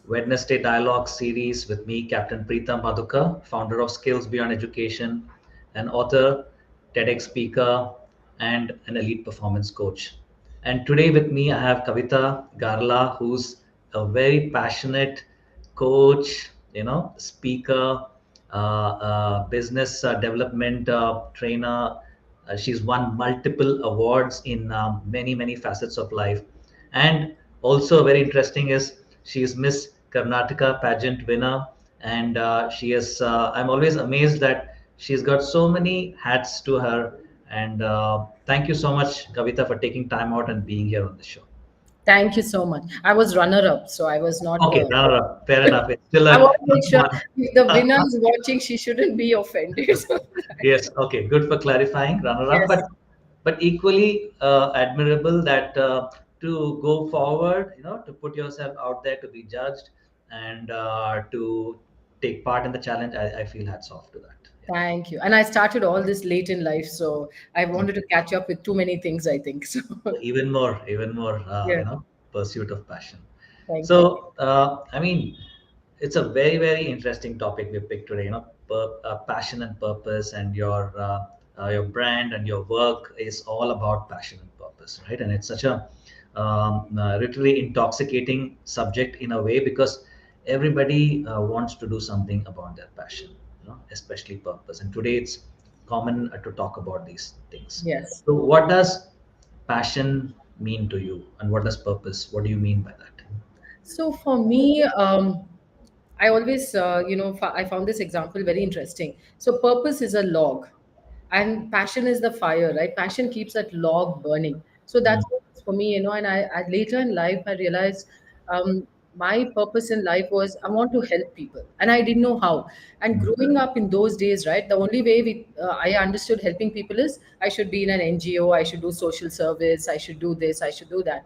Wednesday Dialogue series with me, Captain Preetham Madhukar, founder of Skills Beyond Education, an author, TEDx speaker, and an elite performance coach. And today with me, I have Kavitha Garla, who's a very passionate coach, speaker, business development trainer. She's won multiple awards in many facets of life. And also very interesting is she is Miss Karnataka pageant winner, and she is. I'm always amazed that she's got so many hats to her. And thank you so much, Kavitha, for taking time out and being here on the show. Thank you so much. I was runner-up, so I was not. Okay, no, no, no, fair enough. It's still I a want to make sure one. if the winner is watching, she shouldn't be offended. Yes, okay, good for clarifying, runner-up, Yes. but equally admirable that to go forward, to put yourself out there to be judged and to take part in the challenge. I feel hats off to that. Yeah. Thank you. And I started all this late in life, so I wanted to catch up with too many things, I think. So, So even more, yeah, pursuit of passion. thank you. So, I mean, it's a very interesting topic we picked today. Passion and purpose, and your brand and your work is all about passion and purpose, right? And it's such a literally intoxicating subject in a way because everybody wants to do something about their passion, especially purpose. And today it's common to talk about these things. Yes. So, what does passion mean to you, and what does purpose? What do you mean by that? So for me, I always, I found this example very interesting. So purpose is a log, and passion is the fire, right? Passion keeps that log burning. So Mm. that's what it's for me, and I later in life I realized my purpose in life was I want to help people, and I didn't know how. And Mm. growing up in those days, right, the only way I understood helping people is I should be in an NGO, I should do social service, I should do this, I should do that.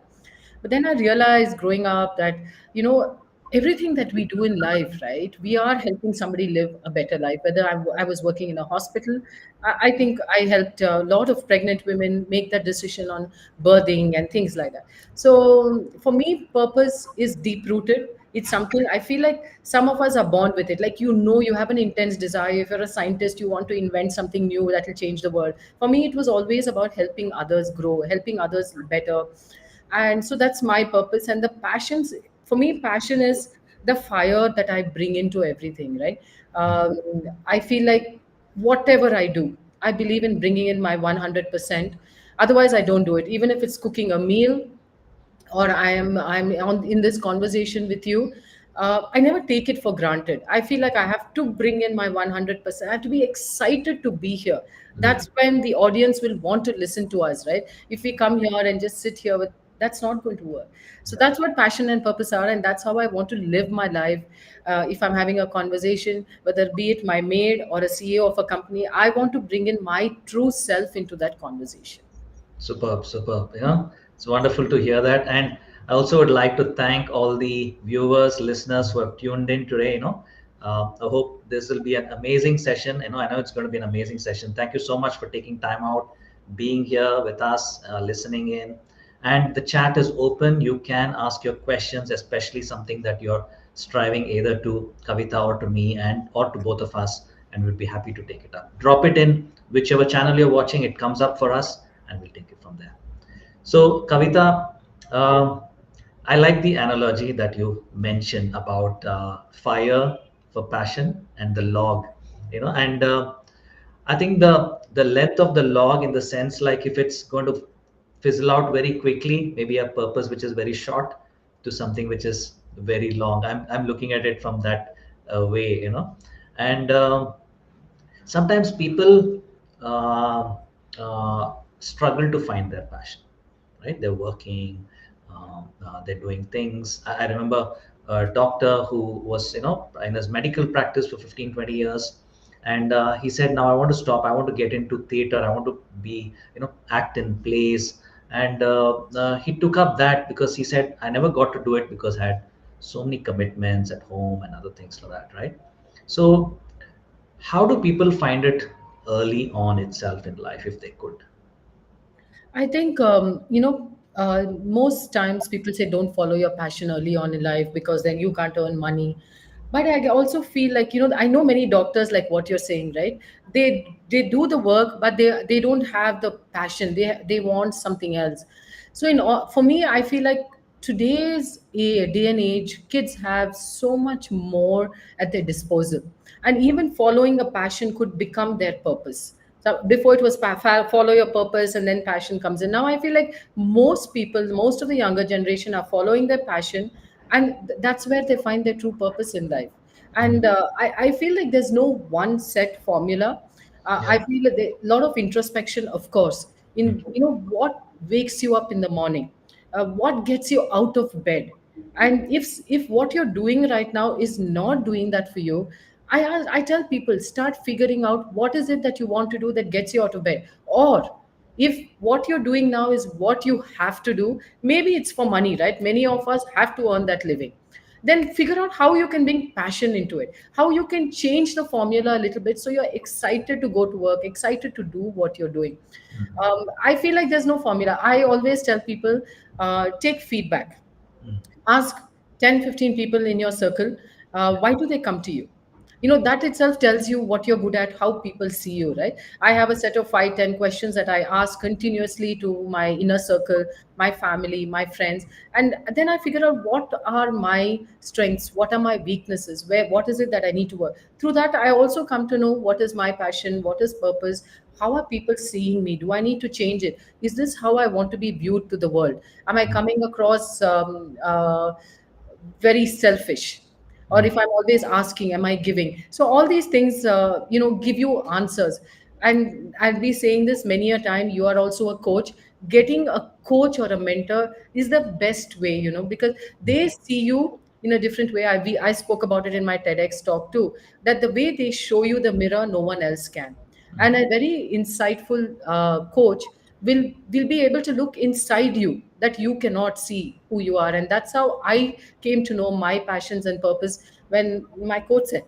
But then I realized growing up that, you know, everything that we do in life, right, we are helping somebody live a better life. Whether I was working in a hospital, I think I helped a lot of pregnant women make that decision on birthing and things like that. So for me, purpose is deep rooted. It's something I feel like some of us are born with it. Like, you have an intense desire. If you're a scientist, you want to invent something new that will change the world. For me, it was always about helping others grow, helping others better. And so that's my purpose. And the passions, for me, passion is the fire that I bring into everything, right? um, I feel like whatever I do, I believe in bringing in my 100%. Otherwise I don't do it. Even if it's cooking a meal, or I'm on in this conversation with you, I never take it for granted. I feel like I have to bring in my 100%. I have to be excited to be here. Mm. That's when the audience will want to listen to us, right? If we come here and just sit here with, that's not going to work. So that's what passion and purpose are, and that's how I want to live my life. If I'm having a conversation, whether be it my maid or a CEO of a company, I want to bring in my true self into that conversation. Superb, superb. It's wonderful to hear that. And I also would like to thank all the viewers, listeners who have tuned in today. I hope this will be an amazing session. I know it's going to be an amazing session. Thank you so much for taking time out, being here with us, listening in. And the chat is open. You can ask your questions, especially something that you're striving either to Kavitha or to me and or to both of us, and we'll be happy to take it up. Drop it in whichever channel you're watching. It comes up for us, and we'll take it from there. So, Kavitha, I like the analogy that you mentioned about fire for passion and the log, and I think the length of the log, in the sense like if it's going to fizzle out very quickly, maybe a purpose which is very short to something which is very long. I'm looking at it from that way, and sometimes people uh, struggle to find their passion, right? They're working, they're doing things. I remember a doctor who was, in his medical practice for 15, 20 years. And he said, now I want to stop. I want to get into theater. I want to be, act in plays. And he took up that because he said, I never got to do it because I had so many commitments at home and other things like that, right? So how do people find it early on itself in life if they could? I think, most times people say don't follow your passion early on in life because then you can't earn money. But I also feel like, I know many doctors, like what you're saying, right? They do the work, but they don't have the passion. They want something else. So for me, I feel like today's day and age, kids have so much more at their disposal, and even following a passion could become their purpose. So before it was follow your purpose and then passion comes in. Now I feel like most people, most of the younger generation are following their passion, and that's where they find their true purpose in life. And I feel like there's no one set formula. I Yeah. feel that a lot of introspection, of course, Mm. in what wakes you up in the morning, what gets you out of bed. And if what you're doing right now is not doing that for you, I tell people, start figuring out what is it that you want to do that gets you out of bed. Or if what you're doing now is what you have to do, maybe it's for money, right? Many of us have to earn that living. Then figure out how you can bring passion into it, how you can change the formula a little bit so you're excited to go to work, excited to do what you're doing. I feel like there's no formula. I always tell people, take feedback. Mm. Ask 10, 15 people in your circle, why do they come to you? That itself tells you what you're good at, how people see you, right? I have a set of 5, 10 questions that I ask continuously to my inner circle, my family, my friends. And then I figure out what are my strengths, what are my weaknesses, what is it that I need to work through. That I also come to know what is my passion, what is purpose, how are people seeing me, do I need to change it, is this how I want to be viewed to the world, am I coming across very selfish, or Mm. if I'm always asking, am I giving? So all these things give you answers. And I'll be saying this many a time, you are also a coach. Getting a coach or a mentor is the best way, because they see you in a different way. I spoke about it in my TEDx talk too, that the way they show you the mirror, no one else can. And a very insightful coach will be able to look inside you that you cannot see who you are. And that's how I came to know my passions and purpose, when my coach said,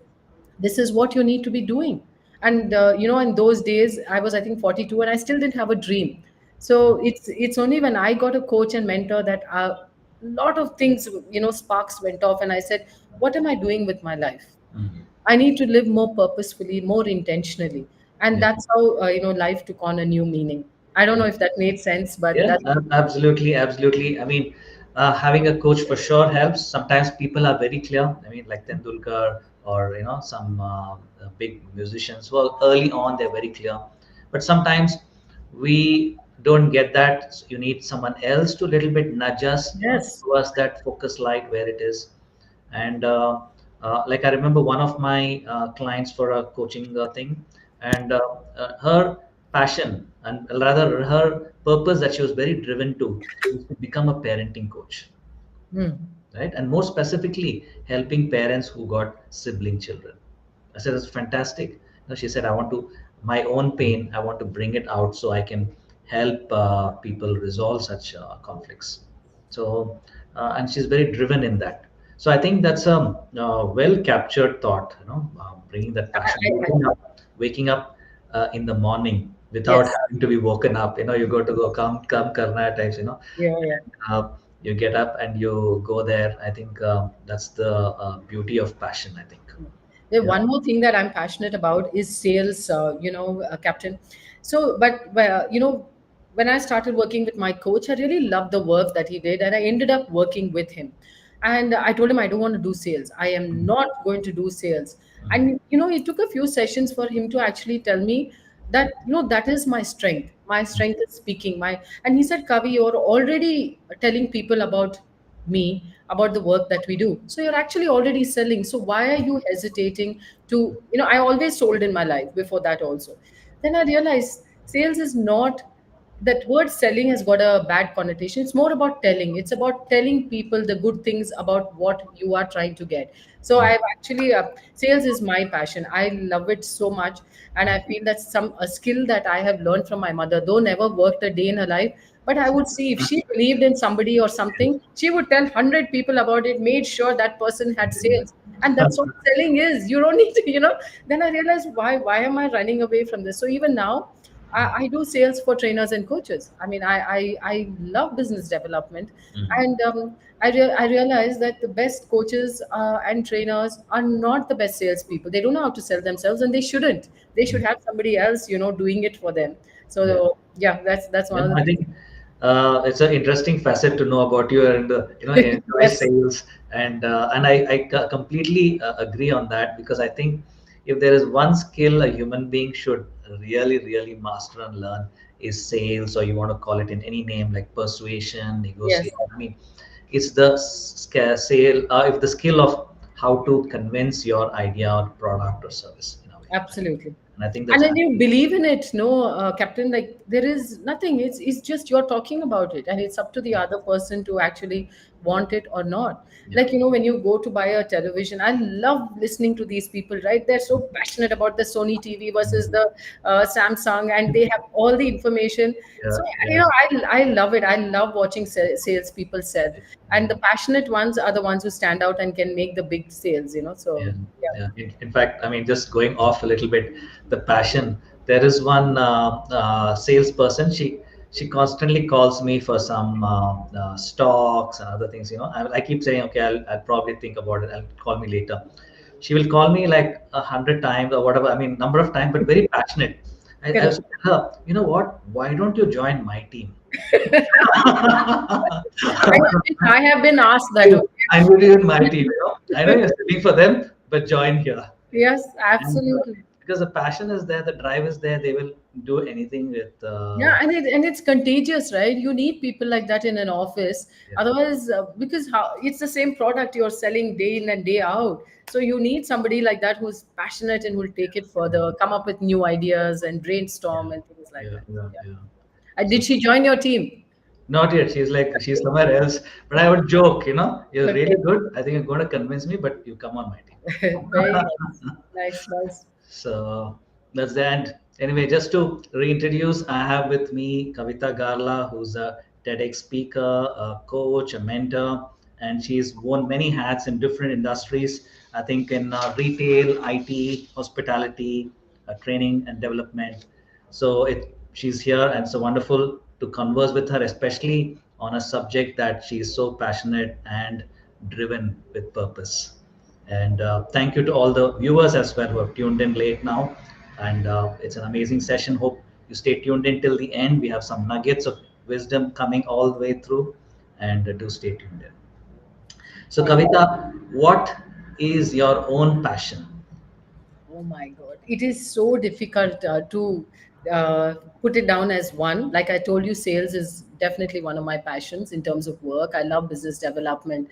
this is what you need to be doing. And in those days I was, I think, 42, and I still didn't have a dream. So it's only when I got a coach and mentor that a lot of things, sparks went off, and I said, what am I doing with my life? Mm. I need to live more purposefully, more intentionally. And Yeah. that's how, life took on a new meaning. I don't know if that made sense, but Yeah, that's. absolutely, absolutely. I mean, having a coach for sure helps. Sometimes people are very clear. I mean, like Tendulkar or some big musicians. Well, early on they're very clear, but sometimes we don't get that. So you need someone else to little bit nudge us, Yes. show us that focus light where it is. And like I remember one of my clients for a coaching thing, and her passion and rather her purpose that she was very driven to is to become a parenting coach, Hmm. right? And more specifically helping parents who got sibling children. I said it's fantastic. She said, I want to, my own pain, I want to bring it out so I can help people resolve such conflicts. So and she's very driven in that. So I think that's a well captured thought, bringing that passion, waking up in the morning without Yes. having to be woken up. You go to go come karna at times, Yeah, yeah. you get up and you go there. I think that's the beauty of passion, I think. The Yeah. one more thing that I'm passionate about is sales, Captain. So, but when I started working with my coach, I really loved the work that he did, and I ended up working with him. And I told him I don't want to do sales. I am not going to do sales. And it took a few sessions for him to actually tell me that that is my strength. My strength is speaking. And he said, Kavi, you're already telling people about me, about the work that we do, so you're actually already selling, so why are you hesitating to, I always sold in my life before that also. Then I realized sales is not, that word selling has got a bad connotation. It's more about telling. It's about telling people the good things about what you are trying to get. So I've actually, sales is my passion. I love it so much, and I feel that's a skill that I have learned from my mother. Though never worked a day in her life, but I would see if she believed in somebody or something, she would tell 100 people about it, made sure that person had sales. And that's what selling is. You don't need to. Then I realized, why am I running away from this? So even now, I do sales for trainers and coaches. I mean, I love business development, Mm. and I realize that the best coaches and trainers are not the best salespeople. They don't know how to sell themselves, and they shouldn't. They should Mm. have somebody else, doing it for them. Yeah. So yeah, that's Yeah, one of the I things. think it's an interesting facet to know about you and enjoy Yes, sales and I completely agree on that because I think if there is one skill a human being should really master and learn is sales, or you want to call it in any name like persuasion, yes, negotiation. I mean, it's the sale if the skill of how to convince your idea or product or service in a way, right? absolutely. And I think And that's then you believe in it, no, Captain. Like there is nothing. It's just you're talking about it, and it's up to the other person to actually want it or not. yeah. Like when you go to buy a television, I love listening to these people. Right, they're so passionate about the Sony TV versus the Samsung, and they have all the information. Yeah, So yeah, I love it. I love watching sales people sell, and the yeah. passionate ones are the ones who stand out and can make the big sales. Yeah, So yeah. yeah. In fact, I mean, just going off a little bit, the passion. There is one salesperson. She constantly calls me for some stocks and other things. I keep saying, okay, I'll probably think about it. I'll call me later. She will call me like 100 times or whatever. I mean, number of times, but very passionate. I was Correct. like, her, you know what? Why don't you join my team? I have been asked that. Okay. I would in my team. I know you're sitting for them, but join here. Yes, And absolutely. because the passion is there, the drive is there, they will do anything with. Yeah, and it's contagious, right? You need people like that in an office. Yeah, Otherwise, because it's the same product you're selling day in and day out. So you need somebody like that who's passionate and will take it further, come up with new ideas and yeah, brainstorm and things like yeah, that. yeah, Yeah. yeah. Did So she join your team? not yet. She's like she's somewhere else. But I would joke, you're really Okay. good. I think you're going to convince me, but you come on my team. Very nice. Nice, nice. So that's the end. Anyway, just to reintroduce, I have with me Kavitha Garla, who's a TEDx speaker, a coach, a mentor, and she's worn many hats in different industries. I think in retail, IT, hospitality, training and development. So she's here, and so wonderful to converse with her, especially on a subject that she's so passionate and driven with purpose. And thank you to all the viewers as well who have tuned in late now. And it's an amazing session. Hope you stay tuned in till the end. We have some nuggets of wisdom coming all the way through, and do stay tuned in. So, Thank Kavita, what is your own passion? Oh my God. It is so difficult to put it down as one. Like I told you, sales is definitely one of my passions in terms of work. I love business development.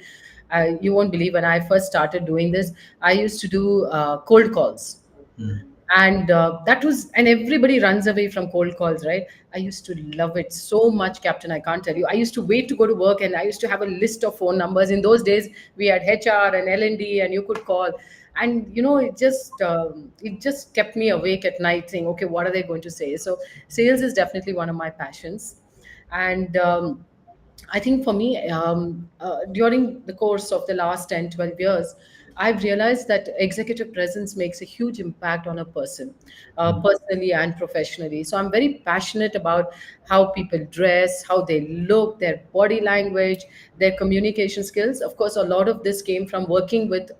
You won't believe when I first started doing this, I used to do cold calls, Hmm. and that was, and everybody runs away from cold calls, right? I used to love it so much, Captain. I can't tell you. I used to wait to go to work, and I used to have a list of phone numbers. In those days we had HR and L&D, and you could call, and it just kept me awake at night saying, okay, what are they going to say? So sales is definitely one of my passions. And I think for me, during the course of the last 10, 12 years, I've realized that executive presence makes a huge impact on a person, Hmm. personally and professionally. So I'm very passionate about how people dress, how they look, their body language, their communication skills. Of course, a lot of this came from working with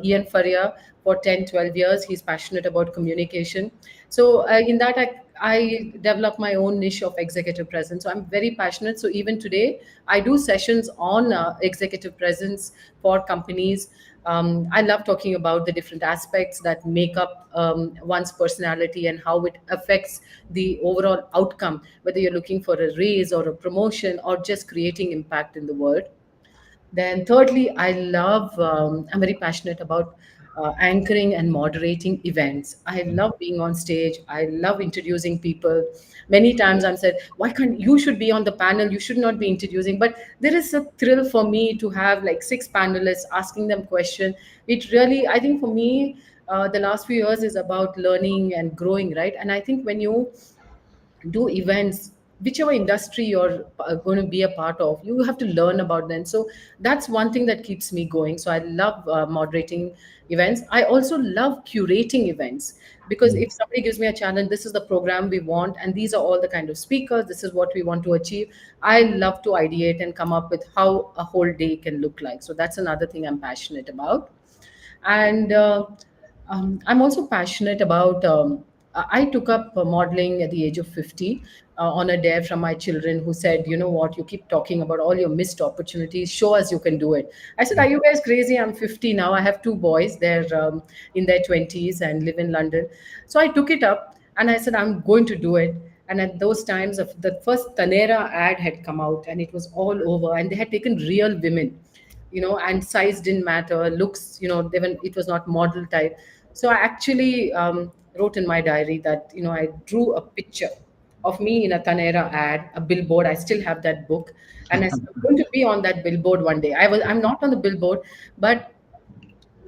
Ian Faria for 10, 12 years. He's passionate about communication. So in that, I developed my own niche of executive presence. So I'm very passionate. So even today, I do sessions on executive presence for companies. I love talking about the different aspects that make up one's personality and how it affects the overall outcome, whether you're looking for a raise or a promotion or just creating impact in the world. Then, thirdly, I'm very passionate about anchoring and moderating events. I love being on stage. I love introducing people. Many times I'm said, why can't you should be on the panel? You should not be introducing. But there is a thrill for me to have like six panelists asking them question. It really, I think for me, the last few years is about learning and growing, right? And I think when you do events, whichever industry you're going to be a part of, you have to learn about them. So that's one thing that keeps me going. So I love moderating events. I also love curating events, because Mm. if somebody gives me a challenge, this is the program we want, and these are all the kind of speakers, this is what we want to achieve. I love to ideate and come up with how a whole day can look like. So that's another thing I'm passionate about. And I'm also passionate about. I took up modeling at the age of 50 on a dare from my children, who said, "You know what? You keep talking about all your missed opportunities. Show us you can do it." I said, "Are you guys crazy? I'm 50 now. I have two boys. They're in their 20s and live in London." So I took it up and I said, "I'm going to do it." And at those times, of the first Tanera ad had come out, and it was all over, and they had taken real women, and size didn't matter, looks, it was not model type. So I actually wrote in my diary that, I drew a picture of me in a Tanera ad, a billboard. I still have that book, and I said, I'm going to be on that billboard one day. I'm not on the billboard, but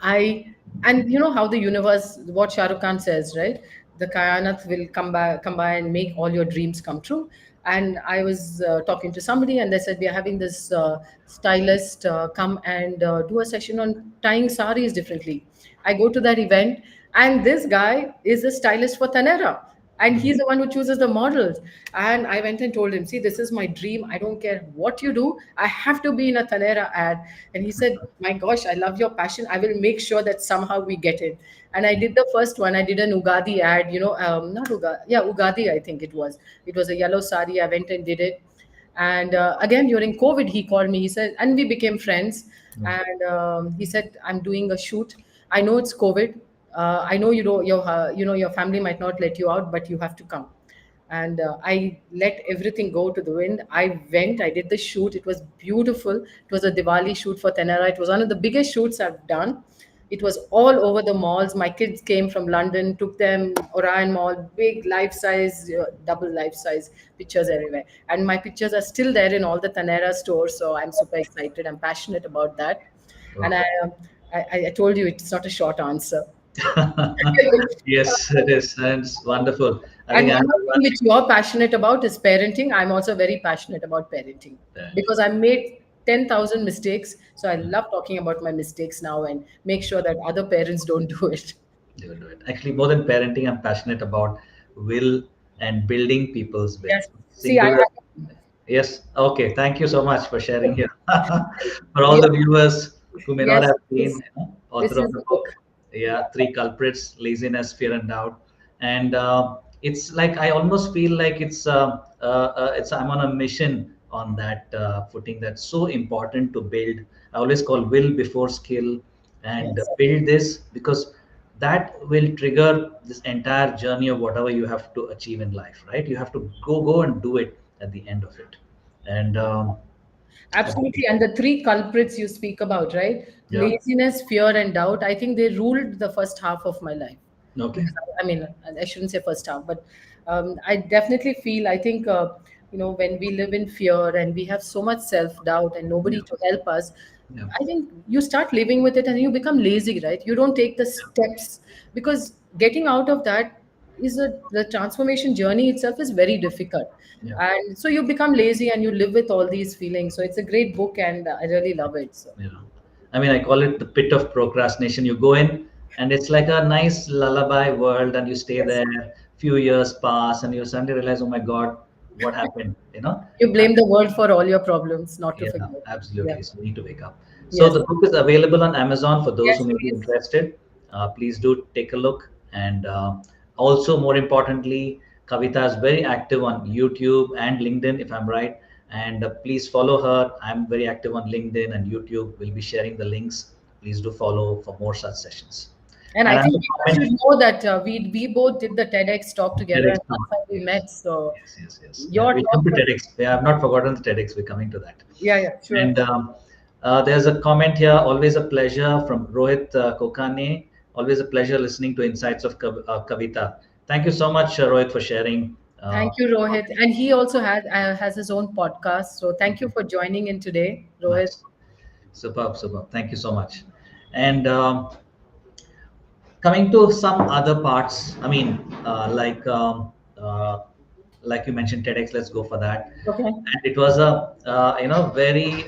I and you know how the universe, what Shah Rukh Khan says, right? The Kayanat will come by and make all your dreams come true. And I was talking to somebody, and they said we are having this stylist come and do a session on tying saris differently. I go to that event, and this guy is a stylist for Tanera, and Mm. he's the one who chooses the models. And I went and told him, "See, this is my dream. I don't care what you do. I have to be in a Tanera ad." And he said, "My gosh, I love your passion. I will make sure that somehow we get it." And I did the first one. I did an Ugadi ad, not Ugadi, yeah, Ugadi, I think it was. It was a yellow sari. I went and did it. And again, during COVID, he called me. He said, and we became friends. Mm. And he said, "I'm doing a shoot. I know it's COVID. I know your family might not let you out, but you have to come." And I let everything go to the wind. I went, I did the shoot. It was beautiful. It was a Diwali shoot for Tenera. It was one of the biggest shoots I've done. It was all over the malls. My kids came from London, took them Orion Mall, big life size, double life size pictures everywhere. And my pictures are still there in all the Tanera stores. So I'm super excited. I'm passionate about that. And Wow. I told you it's not a short answer. Yes, it is. And it's wonderful. I And think one I'm more thing which you're passionate about is parenting. I'm also very passionate about parenting, because I made 10,000 mistakes. So I love talking about my mistakes now and make sure that other parents don't do it. they will do it. Actually, more than parenting, I'm passionate about will and building people's will. Yes. See, Singular. Yes. Okay. Thank you so much for sharing here. For all yeah, the viewers who may not yes, have been, this author of is the the book. book, yeah, three culprits: laziness, fear, and doubt. And it's like I almost feel like it's I'm on a mission on that footing. That's so important to build. I always call will before skill, and Yes. build this because that will trigger this entire journey of whatever you have to achieve in life, right? You have to go and do it at the end of it. And I Absolutely. think, And the three culprits you speak about, right? yeah, Laziness, fear, and doubt. I think they ruled the first half of my life. okay, Because I mean, I shouldn't say first half, but I definitely feel, I think, when we live in fear and we have so much self doubt and yeah, nobody to help us, yeah, I think you start living with it and you become lazy, right? You don't take the steps, because getting out of that the transformation journey itself is very difficult. yeah. And so you become lazy and you live with all these feelings. So it's a great book, and I really love it. So Yeah. I mean, I call it the pit of procrastination. You go in, and it's like a nice lullaby world, and you stay yes, there. Few years pass, and you suddenly realize, oh my God, what happened? you blame the world for all your problems, not to Yeah, forget. Yeah. absolutely. So we need to wake up. So Yes. the book is available on Amazon for those Yes, who may be please. interested. Please do take a look. And also, more importantly, Kavitha is very active on YouTube and LinkedIn, if I'm right. And please follow her. I'm very active on LinkedIn and YouTube. We'll be sharing the links. Please do follow for more such sessions. And And I I have think a people comment. should know that we both did the TEDx talk together, TEDx and that's talk. how we Yes, met. So yes. Yeah, your we'll come talk to was, TEDx. Yeah, I've not forgotten the TEDx. We're coming to that. yeah, yeah, sure. And there's a comment here. Always a pleasure from Rohit Kokane. Always a pleasure listening to insights of Kavita. Thank you so much, Rohit, for sharing. Thank you, Rohit. And he also has his own podcast. So thank you for joining in today, Rohit. Nice, superb, superb. Thank you so much. And coming to some other parts, I mean, like like you mentioned, TEDx. Let's go for that. Okay. And it was a very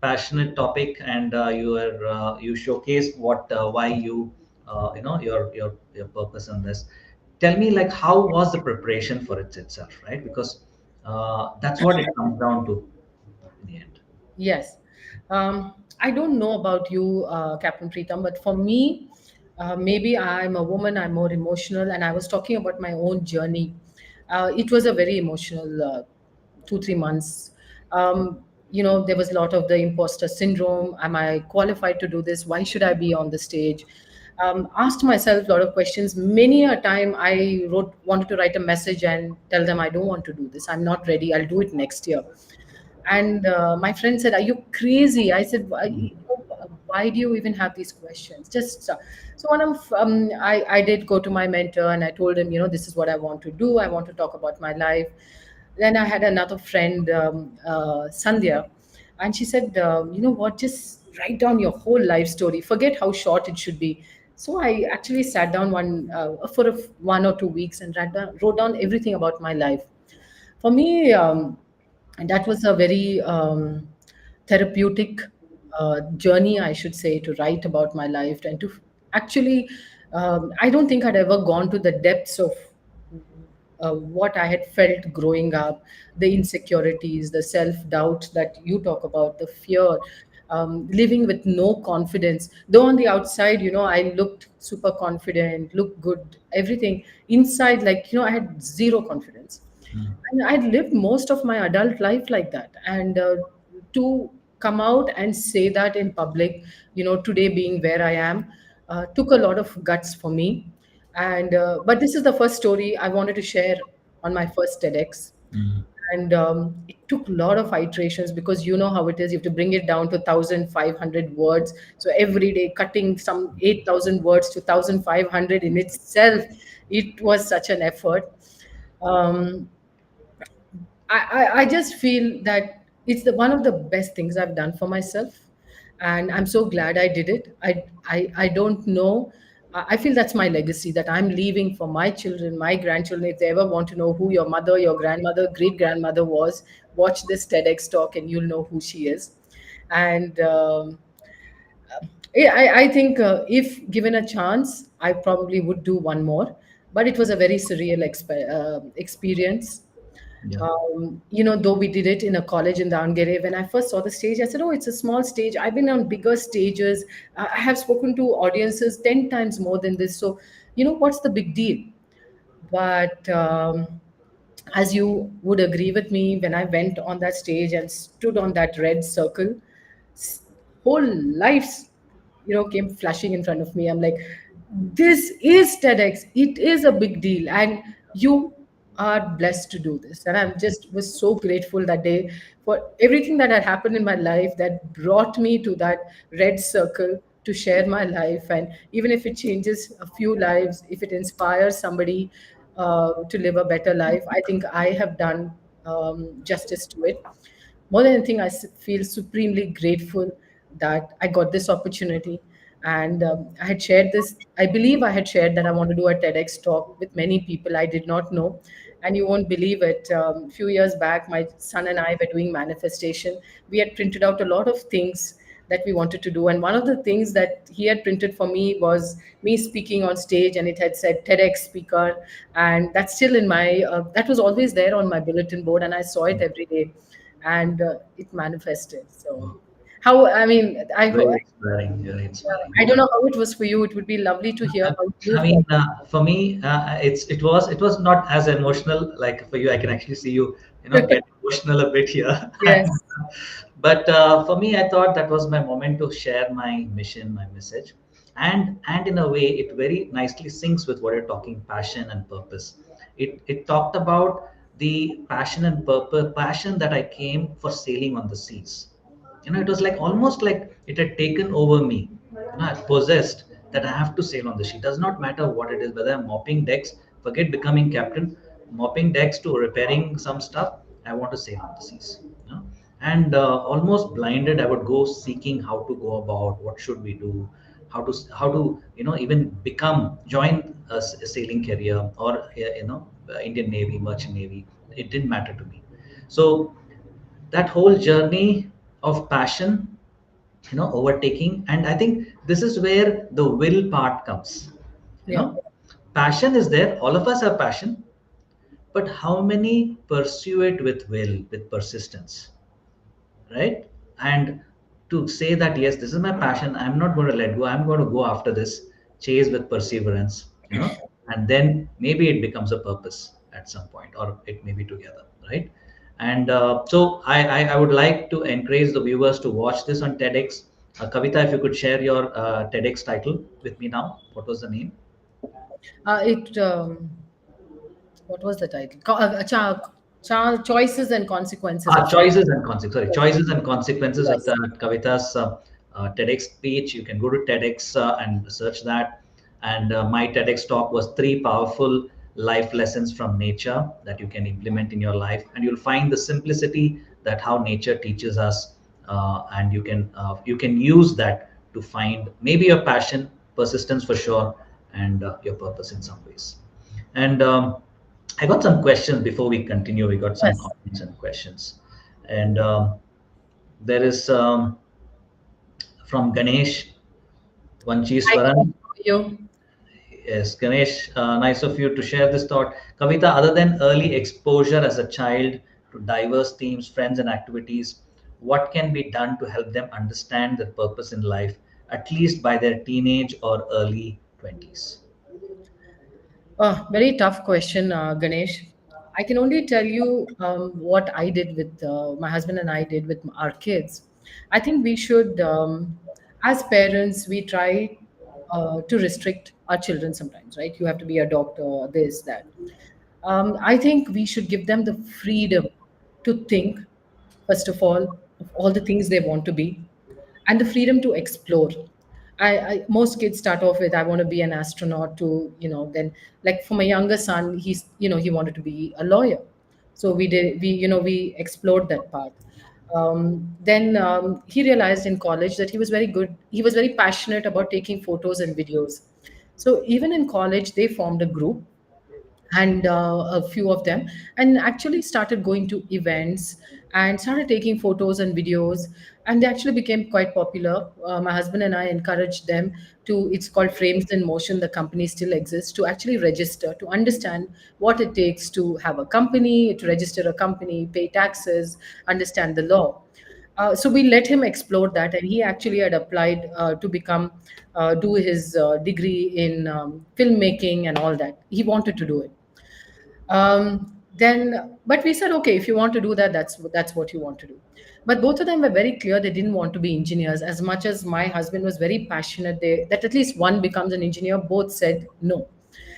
passionate topic, and you showcased what why you your purpose in this. Tell me, like, how was the preparation for it itself, right? Because that's what it comes down to in the end. Yes. I don't know about you, Captain Preetham, but for me, maybe I'm a woman, I'm more emotional, and I was talking about my own journey. It was a very emotional 2, 3 months. There was a lot of the imposter syndrome. Am I qualified to do this? Why should I be on the stage? Asked myself a lot of questions. Many a time I wanted to write a message and tell them I don't want to do this. I'm not ready. I'll do it next year. And my friend said, "Are you crazy?" I said, "Why do you even have these questions?" Just so one of I did go to my mentor and I told him, this is what I want to do. I want to talk about my life. Then I had another friend, Sandhya, and she said, "You know what? Just write down your whole life story. Forget how short it should be." So I actually sat down 1 or 2 weeks and wrote down everything about my life. For me, and that was a very therapeutic journey, I should say, to write about my life and to actually, I don't think I'd ever gone to the depths of what I had felt growing up, the insecurities, the self doubt that you talk about, the fear, living with no confidence. Though on the outside, I looked super confident, looked good, everything. Inside, like, I had zero confidence. Mm. And I'd lived most of my adult life like that. And to come out and say that in public, today being where I am, took a lot of guts for me. And but this is the first story I wanted to share on my first TEDx. Mm. And it took a lot of iterations because you know how it is. You have to bring it down to 1,500 words. So every day, cutting some 8,000 words to 1,500 in itself, it was such an effort. Um, I just feel that it's one of the best things I've done for myself, and I'm so glad I did it. I don't know. I feel that's my legacy that I'm leaving for my children, my grandchildren. If they ever want to know who your mother, your grandmother, great grandmother was, watch this TEDx talk and you'll know who she is. And yeah, I think if given a chance, I probably would do one more. But it was a very surreal experience. Yeah. Though we did it in a college in Davangere, when I first saw the stage, I said, "Oh, it's a small stage. I've been on bigger stages. I have spoken to audiences 10 times more than this. So, what's the big deal?" But as you would agree with me, when I went on that stage and stood on that red circle, s- whole life, came flashing in front of me. I'm like, this is TEDx. It is a big deal, and you are blessed to do this. And I'm just was so grateful that day for everything that had happened in my life that brought me to that red circle to share my life. And even if it changes a few lives, if it inspires somebody to live a better life, I think I have done justice to it. More than anything, feel supremely grateful that I got this opportunity. And I had shared this, I believe I had shared that I want to do a TEDx talk with many people I did not know. And you won't believe it. A few years back, my son and I were doing manifestation. We had printed out a lot of things that we wanted to do. And one of the things that he had printed for me was me speaking on stage, and it had said TEDx speaker. And that's still in that was always there on my bulletin board, and I saw it every day. And it manifested. So, Wow. how, I mean, Very inspiring. Very inspiring. I don't know how it was for you. It would be lovely to hear how you I felt. mean, for me, it was not as emotional like for you. I can actually see you, get emotional a bit here. Yes. But for me, I thought that was my moment to share my mission, my message, and in a way, it very nicely syncs with what you're talking, passion and purpose. It talked about the passion and purpose, passion that I came for sailing on the seas. It was like almost like it had taken over me. I possessed that I have to sail on the sea. Does not matter what it is, whether I'm mopping decks, forget becoming captain, mopping decks to repairing some stuff. I want to sail on the seas. And almost blinded, I would go seeking how to go about, what should we do, how to even become join a sailing career, or Indian Navy, Merchant Navy. It didn't matter to me. So that whole journey of passion, overtaking, and I think this is where the will part comes. You Yeah. know, passion is there. All of us have passion, but how many pursue it with will, with persistence, right? And to say that yes, this is my passion, I'm not going to let go, I'm going to go after this, chase with perseverance, and then maybe it becomes a purpose at some point, or it may be together, right? And so I would like to encourage the viewers to watch this on TEDx. Kavita, if you could share your TEDx title with me now. What was the name? It What was the title? Choices and consequences of success. Choices and consequences. Sorry, choices and consequences with Yes. Kavita's TEDx speech. You can go to TEDx and search that. And my TEDx talk was 3 powerful life lessons from nature that you can implement in your life, and you'll find the simplicity that how nature teaches us, and you can use that to find maybe your passion, persistence for sure, and your purpose in some ways. And I got some questions before we continue. We got some Yes. comments and questions. And there is from Ganesh Hi, Ganesh. Vancheswaran. How are you? Yes, Ganesh, nice of you to share this thought. Kavita, other than early exposure as a child to diverse themes, friends, and activities, what can be done to help them understand their purpose in life, at least by their teenage or early 20s? Very tough question, Ganesh. I can only tell you what I did with my husband and I did with our kids. I think we should, as parents, we try to restrict our children sometimes, right? You have to be a doctor, this, that. I think we should give them the freedom to think, first of all the things they want to be, and the freedom to explore. Most kids start off with, I want to be an astronaut, to then, like for my younger son, he wanted to be a lawyer. So we explored that path. Then he realized in college that he was very passionate about taking photos and videos. So even in college they formed a group, and a few of them, and actually started going to events and started taking photos and videos, and they actually became quite popular. My husband and I encouraged them to, it's called Frames in Motion, the company still exists, to actually register, to understand what it takes to have a company, to register a company, pay taxes, understand the law. So we let him explore that, and he actually had applied to become do his degree in filmmaking and all that. He wanted to do it. Then, but we said, okay, if you want to do that, that's what you want to do. But both of them were very clear they didn't want to be engineers. As much as my husband was very passionate that at least one becomes an engineer, both said no.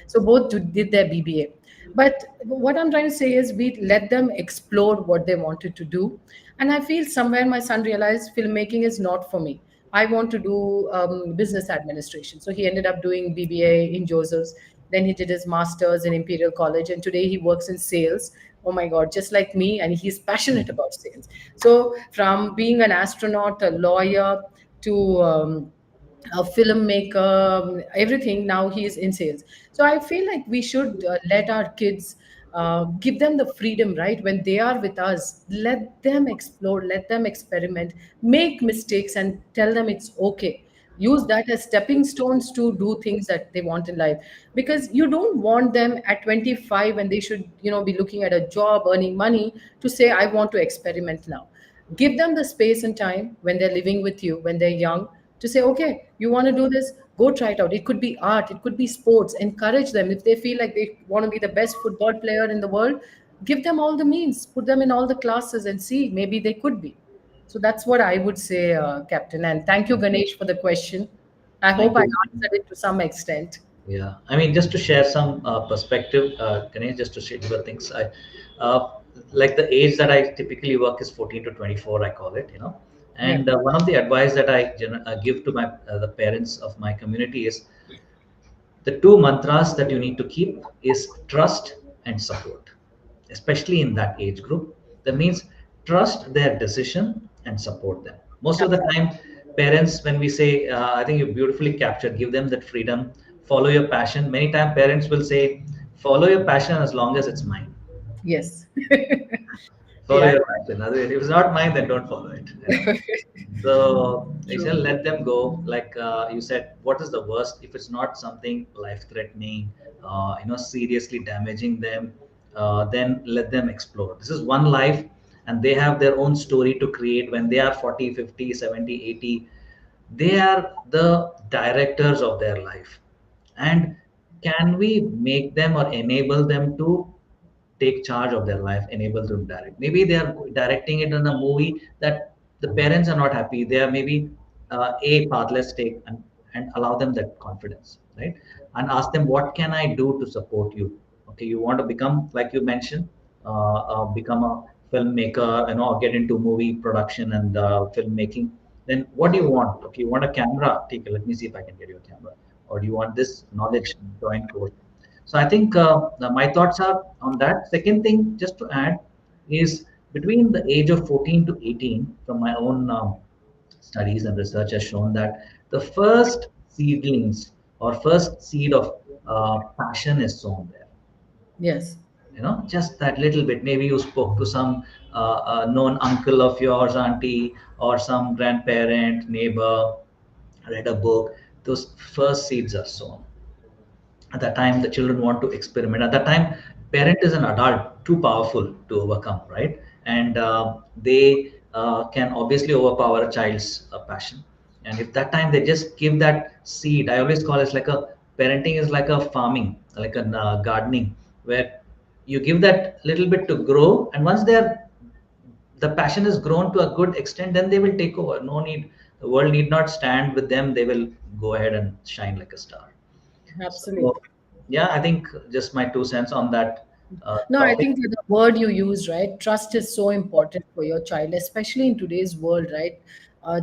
So both did their BBA. But what I'm trying to say is we let them explore what they wanted to do. And I feel somewhere my son realized filmmaking is not for me. I want to do business administration. So he ended up doing BBA in Joseph's. Then he did his master's in Imperial College, and today he works in sales. Oh my God, just like me, and he's passionate about sales. So from being an astronaut, a lawyer, to a filmmaker, everything. Now he is in sales. So I feel like we should let our kids, give them the freedom, right? When they are with us, let them explore, let them experiment, make mistakes, and tell them it's okay. Use that as stepping stones to do things that they want in life, because you don't want them at 25 when they should be looking at a job, earning money, to say I want to experiment now. Give them the space and time when they're living with you, when they're young, to say, okay, you want to do this, go try it out. It could be art, it could be sports. Encourage them. If they feel like they want to be the best football player in the world, give them all the means, put them in all the classes, and see, maybe they could be. So that's what I would say, Captain. And thank you, Ganesh, for the question. I hope Thank I you. answered it to some extent. Yeah, I mean, just to share some perspective, Ganesh, just to share the things. Uh, like the age that I typically work is 14 to 24, I call it, Yeah. And one of the advice that I give to my the parents of my community is the two mantras that you need to keep is trust and support, especially in that age group. That means trust their decision and support them. Most of the time, parents, when we say, I think you beautifully captured, give them that freedom, follow your passion. Many times, parents will say, Follow your passion as long as it's mine. Yes. Follow Yeah. your passion. Otherwise, if it's not mine, then don't follow it. So I True. shall let them go. Like you said, what is the worst? If it's not something life-threatening, seriously damaging them, then let them explore. This is one life, and they have their own story to create. When they are 40, 50, 70, 80, they are the directors of their life. And can we make them or enable them to take charge of their life, enable them to direct? Maybe they are directing it in a movie that the parents are not happy. They are maybe a path. Let's take and allow them that confidence, right? And ask them, what can I do to support you? Okay, you want to become, like you mentioned, become a filmmaker, or get into movie production and filmmaking. Then what do you want? Okay, you want a camera? Take it. Let me see if I can get you a camera. Or do you want this knowledge? Join course. So I think my thoughts are on that. Second thing, just to add, is between the age of 14 to 18, from my own studies and research has shown that the first seedlings or first seed of passion is sown there. Yes. Just that little bit. Maybe you spoke to some known uncle of yours, auntie, or some grandparent, neighbor, read a book. Those first seeds are sown. At that time, the children want to experiment. At that time, parent is an adult too powerful to overcome, right? And they can obviously overpower a child's passion. And if that time they just give that seed, I always call it like a parenting is like a farming, like a gardening, where you give that little bit to grow, and once the passion is grown to a good extent, then they will take over. No need, the world need not stand with them. They will go ahead and shine like a star. Absolutely. So, yeah, I think just my 2 cents on that No, I topic. think the word you use, right? Trust is so important for your child, especially in today's world, right?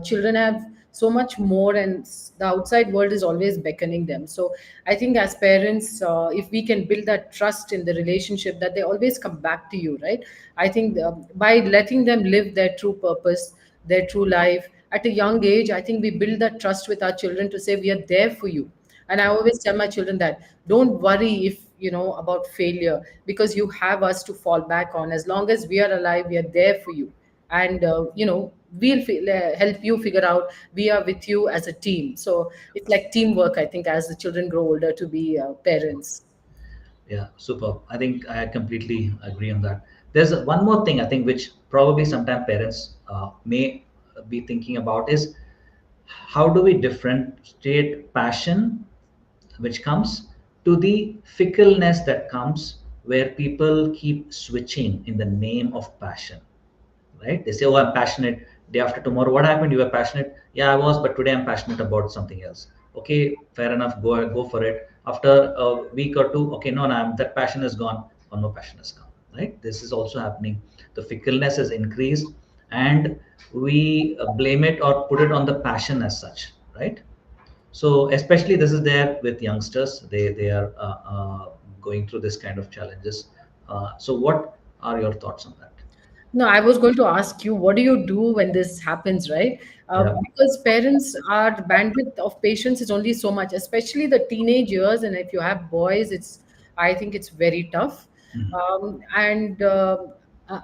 Children have so much more, and the outside world is always beckoning them. So I think as parents, if we can build that trust in the relationship, that they always come back to you, right? I think by letting them live their true purpose, their true life at a young age, I think we build that trust with our children to say we are there for you. And I always tell my children that don't worry if about failure, because you have us to fall back on. As long as we are alive, we are there for you. And help you figure out. We are with you as a team. So it's like teamwork, I think, as the children grow older, to be parents. Yeah, super. I think I completely agree on that. There's one more thing I think which probably sometimes parents may be thinking about is how do we differentiate passion, which comes, to the fickleness that comes where people keep switching in the name of passion, right? They say, "Oh, I'm passionate." Day after tomorrow, what happened? You were passionate. Yeah, I was, but today I'm passionate about something else. Okay, fair enough. Go for it. After a week or two, okay, no, no, that passion is gone, or no passion has come. Right? This is also happening. The fickleness has increased, and we blame it or put it on the passion as such, right? So especially this is there with youngsters. They are going through this kind of challenges. So what are your thoughts on that? No, I was going to ask you, what do you do when this happens, right? Yeah. Because parents are, the bandwidth of patience is only so much, especially the teenage years. And if you have boys, I think it's very tough. Mhm. And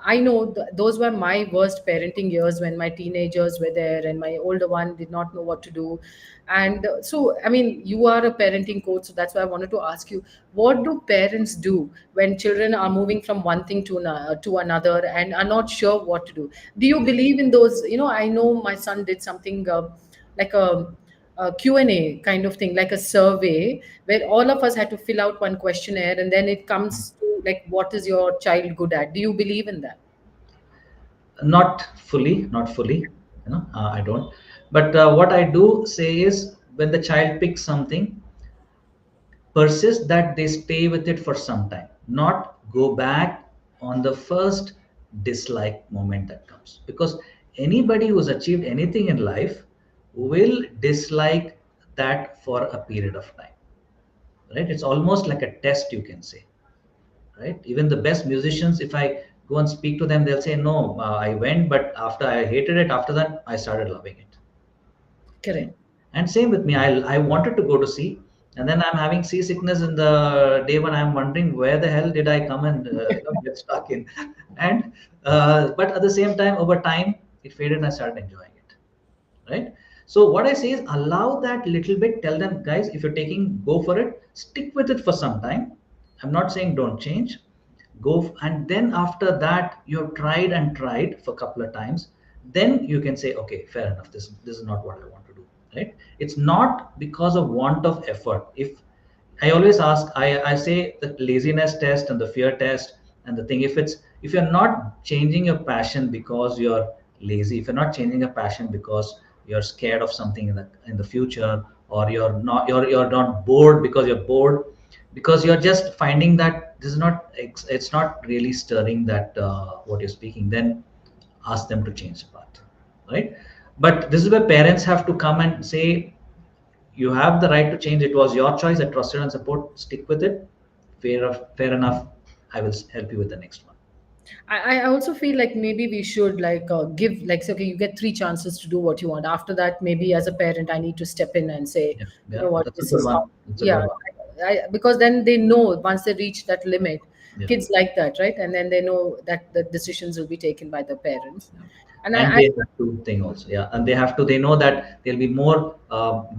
I know those were my worst parenting years, when my teenagers were there and my older one did not know what to do. And so, I mean, you are a parenting coach, so that's why I wanted to ask you, what do parents do when children are moving from one thing to another and are not sure what to do? Do you believe in those? I know my son did something like a Q&A kind of thing, like a survey, where all of us had to fill out one questionnaire, and then it comes to like, what is your child good at? Do you believe in that? Not fully. I don't. But what I do say is, when the child picks something, persist that they stay with it for some time, not go back on the first dislike moment that comes. Because anybody who's achieved anything in life will dislike that for a period of time, right? It's almost like a test, you can say, right? Even the best musicians, if I go and speak to them, they'll say, no, I went, but after I hated it, after that I started loving it, right? Correct. And same with me, I wanted to go to sea, and then I'm having seasickness in the day when I'm wondering where the hell did I come and get stuck in. And but at the same time, over time, it faded and I started enjoying it, right? So what I say is allow that little bit. Tell them, guys, if you're taking, go for it. Stick with it for some time. I'm not saying don't change. And then after that, you've tried and tried for a couple of times. Then you can say, okay, fair enough. This is not what I want to do, right? It's not because of want of effort. If I always ask, I say the laziness test and the fear test and the thing, if you're not changing your passion because you're lazy, if you're not changing your passion because you're scared of something in the future, or you're not bored because you're bored, because you're just finding that this is not it's not really stirring that what you're speaking, then ask them to change the path, right? But this is where parents have to come and say, you have the right to change. It was your choice. I trusted and support. Stick with it. Fair enough. I will help you with the next one. I also feel like maybe we should like give like say, okay, you get three chances to do what you want. After that, maybe as a parent, I need to step in and say, Yeah, you yeah, know what, that's a this good is one. how. It's a Yeah, good one. because then they know once they reach that limit, Yeah, kids like that, right? And then they know that the decisions will be taken by the parents. yeah. And And I they have to think also. Yeah, and they have to. They know that they'll be more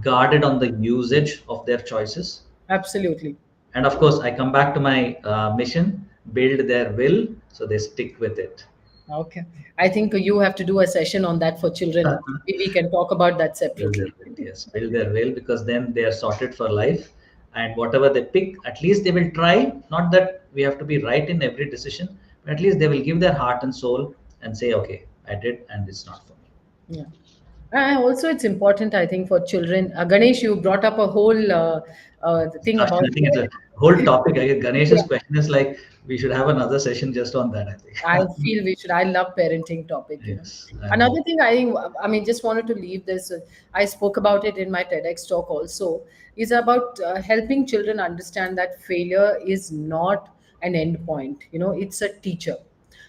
guarded on the usage of their choices. absolutely. And of course, I come back to my mission: build their will, so they stick with it. Okay. I think you have to do a session on that for children. Maybe we can talk about that Build their separately. will, yes, build their will, because then they are sorted for life. And whatever they pick, at least they will try. Not that we have to be right in every decision, but at least they will give their heart and soul and say, okay, I did, and it's not for me. Yeah. Also, it's important, I think, for children. Ganesh, you brought up a whole thing Discussion, about. I think it's a whole topic. I guess Yeah, Ganesh's question is like we should have another session just on that, I think. I feel we should. I love parenting topic. Yes, I'm Another all. thing I think, I mean, just wanted to leave this. I spoke about it in my TEDx talk also, is about helping children understand that failure is not an end point. It's a teacher.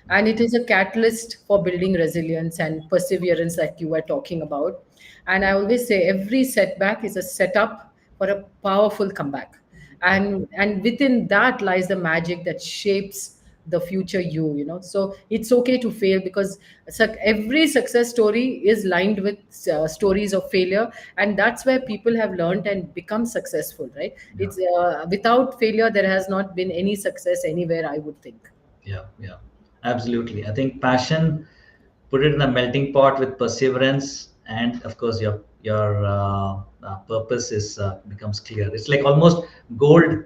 And it is a catalyst for building resilience and perseverance that you were talking about. And I always say every setback is a setup for a powerful comeback, and within that lies the magic that shapes the future you. So it's okay to fail, because every success story is lined with stories of failure, and that's where people have learned and become successful, right? Yeah, It's without failure there has not been any success anywhere, I would think. yeah, yeah, absolutely. I think passion, put it in a melting pot with perseverance, and of course your purpose is becomes clear. It's like almost gold,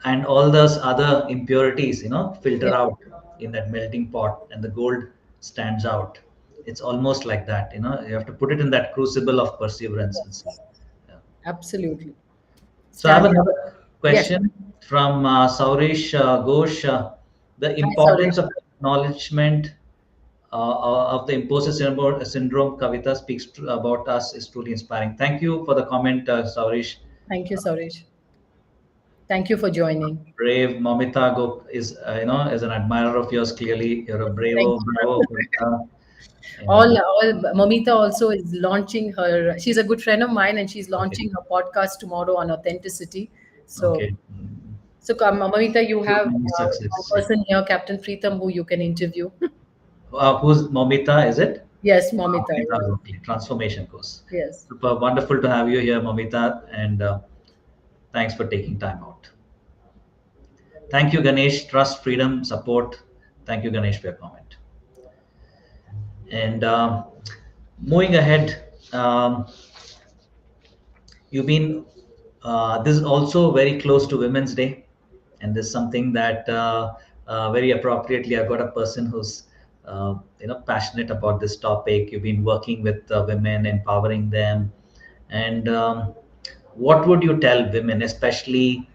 and all those other impurities, filter Yeah, out in that melting pot, and the gold stands out. It's almost like that. You have to put it in that crucible of perseverance and see. Yeah. absolutely. So I have Stand. another Yes. question from Saurish Ghosh. The Hi, sorry. importance of acknowledgement of the imposter syndrome, Kavitha speaks about us, is truly inspiring. Thank you for the comment, Saurish. Thank you, Suresh. Thank you for joining. Brave Momita is is an admirer of yours. Clearly, you're a Thank bravo, you. Momita. And All Momita also is launching her. She's a good friend of mine, and she's okay, launching her podcast tomorrow on authenticity. So, okay. Momita, you Too have many a success. person here, Captain Preetham, who you can interview. Who's Momita? Is it? Yes, Momita. Momita, Yes. okay. Transformation course. Yes. Super wonderful to have you here, Momita, and thanks for taking time out. Thank you, Ganesh. Trust, freedom, support. Thank you, Ganesh, for your comment. And moving ahead, you've been this is also very close to Women's Day, and this is something that very appropriately I've got a person who's passionate about this topic. You've been working with women, empowering them, and what would you tell women, especially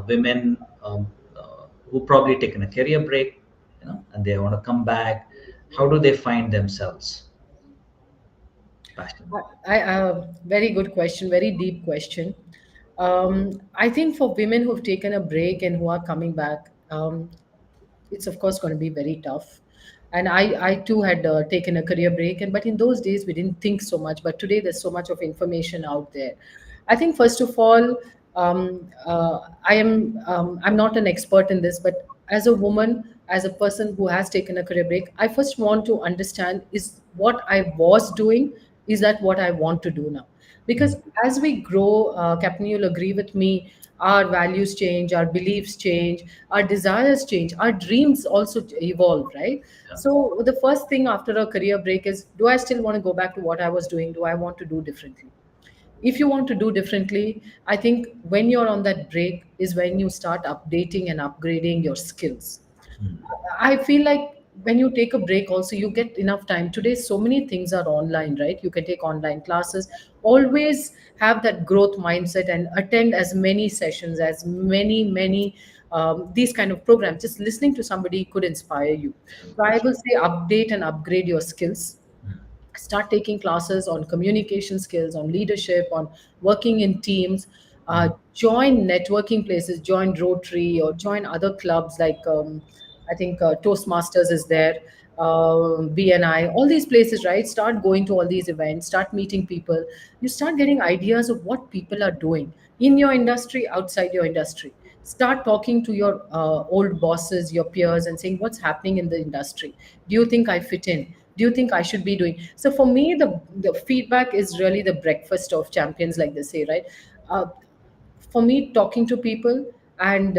women who probably taken a career break, and they want to come back? How do they find themselves passionate? Very good question, very deep question. I think for women who've taken a break and who are coming back, it's of course going to be very tough. And I too had taken a career break, but in those days we didn't think so much. But today there's so much of information out there. I think first of all, I'm not an expert in this, but as a woman, as a person who has taken a career break, I first want to understand, is what I was doing, is that what I want to do now? Because as we grow, Captain, you'll agree with me, our values change, our beliefs change, our desires change, our dreams also evolve, right? Yeah. So the first thing after a career break is, do I still want to go back to what I was doing? Do I want to do differently? If you want to do differently, I think when you're on that break is when you start updating and upgrading your skills. I feel like when you take a break, also you get enough time. Today, so many things are online, right? You can take online classes. Always have that growth mindset and attend as many sessions, as many these kind of programs. Just listening to somebody could inspire you. So I will say update and upgrade your skills. Start taking classes on communication skills, on leadership, on working in teams. Join networking places, join Rotary or join other clubs like I think Toastmasters is there, BNI, all these places, right? Start going to all these events, start meeting people. You start getting ideas of what people are doing in your industry, outside your industry. Start talking to your old bosses, your peers, and saying what's happening in the industry. Do you think I fit in? Do you think I should be doing? So for me, the feedback is really the breakfast of champions, like they say, right? uh, for me, talking to people, and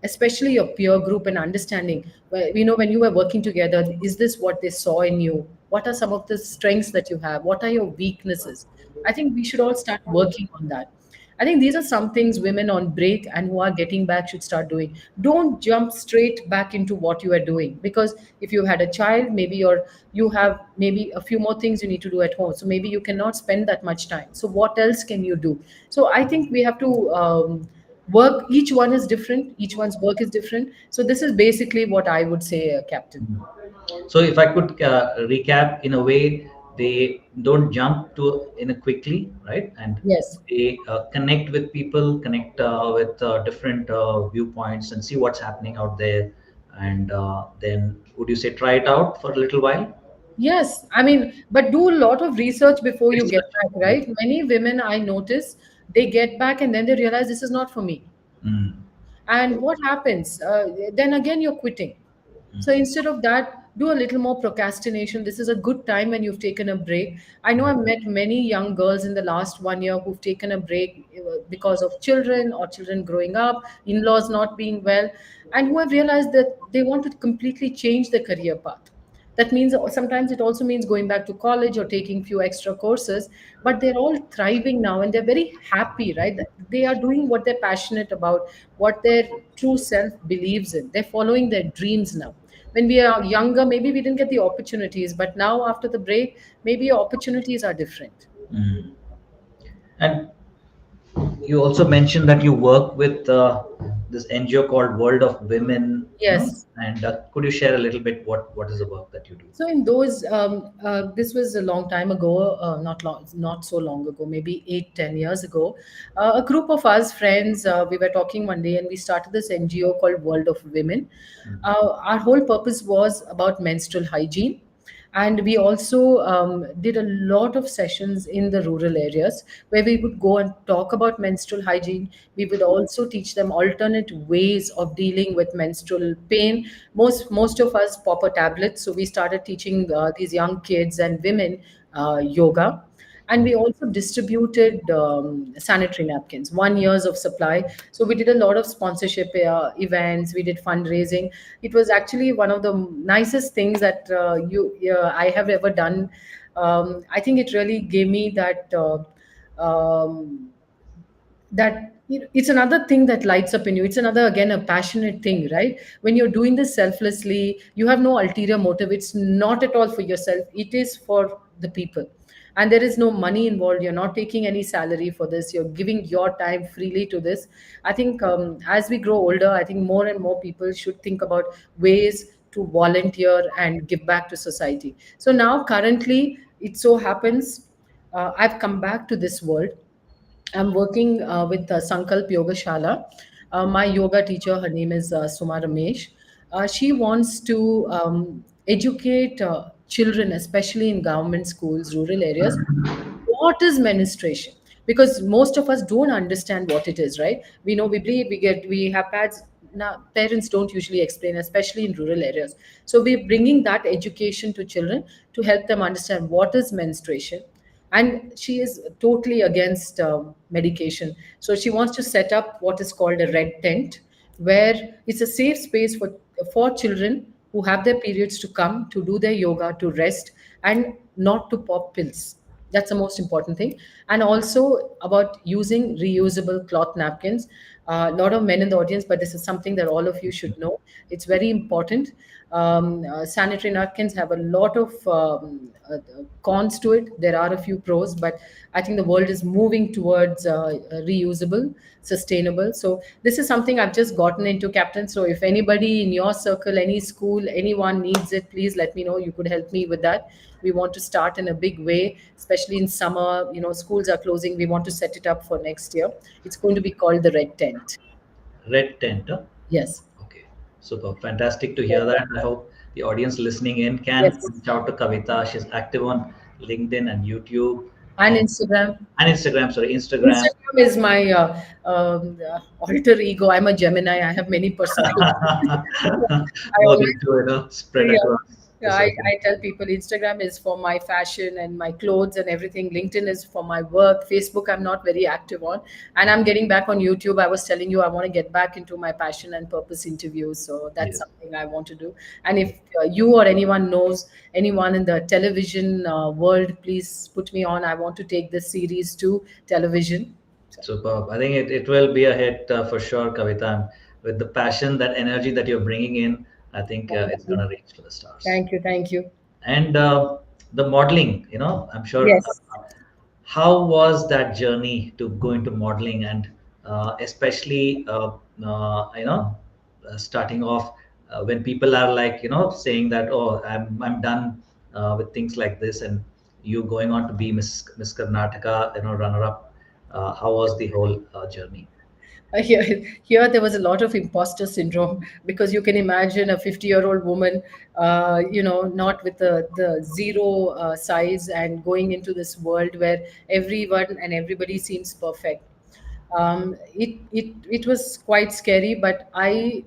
especially your peer group, and understanding, well, when you were working together, is this what they saw in you? What are some of the strengths that you have? What are your weaknesses? I think we should all start working on that. I think these are some things women on break and who are getting back should start doing. Don't jump straight back into what you are doing, because if you had a child, maybe you have maybe a few more things you need to do at home. So maybe you cannot spend that much time. So what else can you do? So I think we have to work. Each one is different. Each one's work is different. So this is basically what I would say, Captain. So if I could recap in a way, they don't jump to in a quickly, right? And Yes. they connect with people, connect with different viewpoints, and see what's happening out there. And then, would you say try it out for a little while? Yes, I mean, but do a lot of research before you get Research. back, right? Many women I notice, they get back and then they realize this is not for me. Mm, And what happens? Then again, you're quitting. So instead of that, do a little more procrastination. This is a good time when you've taken a break. I know I've met many young girls in the last 1 year who've taken a break because of children or children growing up, in laws not being well, and who have realized that they want to completely change their career path. That means sometimes it also means going back to college or taking few extra courses, but they're all thriving now and they're very happy, right? They are doing what they're passionate about, what their true self believes in. They're following their dreams now. When we are younger, maybe we didn't get the opportunities, but now after the break, maybe opportunities are different. mm. And you also mentioned that you work with this NGO called World of Women, Yes. and could you share a little bit what is the work that you do? So in those, this was a long time ago, not so long ago, maybe 8, 10 years ago. A group of us friends, we were talking one day, and we started this NGO called World of Women. Our whole purpose was about menstrual hygiene, and we also did a lot of sessions in the rural areas where we would go and talk about menstrual hygiene. We would also teach them alternate ways of dealing with menstrual pain. Most of us pop a tablet, so we started teaching these young kids and women yoga. And we also distributed sanitary napkins, 1 years of supply. So we did a lot of sponsorship events. We did fundraising. It was actually one of the nicest things that I have ever done. I think it really gave me um, that it's another thing that lights up in you. It's another, again, a passionate thing, right? When you're doing this selflessly, you have no ulterior motive. It's not at all for yourself, it is for the people. And there is no money involved. You're not taking any salary for this. You're giving your time freely to this. I think as we grow older, I think more and more people should think about ways to volunteer and give back to society. So now currently it so happens, I've come back to this world. I'm working with Sankalp Yoga Shala. My yoga teacher, her name is Suma Ramesh. She wants to educate children, especially in government schools, rural areas. What is menstruation? because most of us don't understand what it is, right? We know, we believe, we have pads. Now parents don't usually explain, especially in rural areas. So we're bringing that education to children to help them understand what is menstruation. And she is totally against medication, so she wants to set up what is called a red tent, where it's a safe space for children who have their periods to come to do their yoga, to rest, and not to pop pills. That's the most important thing. And also about using reusable cloth napkins. A lot of men in the audience, but this is something that all of you should know. It's very important. Sanitary napkins have a lot of cons to it. There are a few pros, but I think the world is moving towards reusable, sustainable. So this is something I've just gotten into, Captain. So if anybody in your circle, any school, anyone needs it, please let me know. You could help me with that. We want to start in a big way, especially in summer. Schools are closing. We want to set it up for next year. It's going to be called the Red Tent. Red tent, huh? Yes. Okay, super. Fantastic to hear that. I hope the audience listening in can Yes. reach out to Kavitha. She's active on LinkedIn and YouTube And and, Instagram. and Instagram. Sorry, Instagram. Instagram is my alter ego. I'm a Gemini. I have many personalities. I More always, than to spread yeah, across the yeah. social. I tell people Instagram is for my fashion and my clothes and everything. LinkedIn is for my work. Facebook, I'm not very active on, and I'm getting back on YouTube. I was telling you I want to get back into my passion and purpose interviews. So that's Yes. something I want to do. And if you or anyone knows anyone in the television world, please put me on. I want to take this series to television. So, Superb. I think it will be a hit for sure, Kavita. And with the passion, that energy that you're bringing in, I think thank it's going you. to reach for the stars. Thank you. Thank you. And the modeling, I'm sure. Yes. How was that journey to go into modeling, and especially, starting off when people are like, saying that, oh, I'm done with things like this, and you going on to be Miss Karnataka, runner up. How was the whole journey? Here there was a lot of imposter syndrome, because you can imagine a 50-year-old woman, not with the zero size, and going into this world where everyone and everybody seems perfect. It was quite scary, but I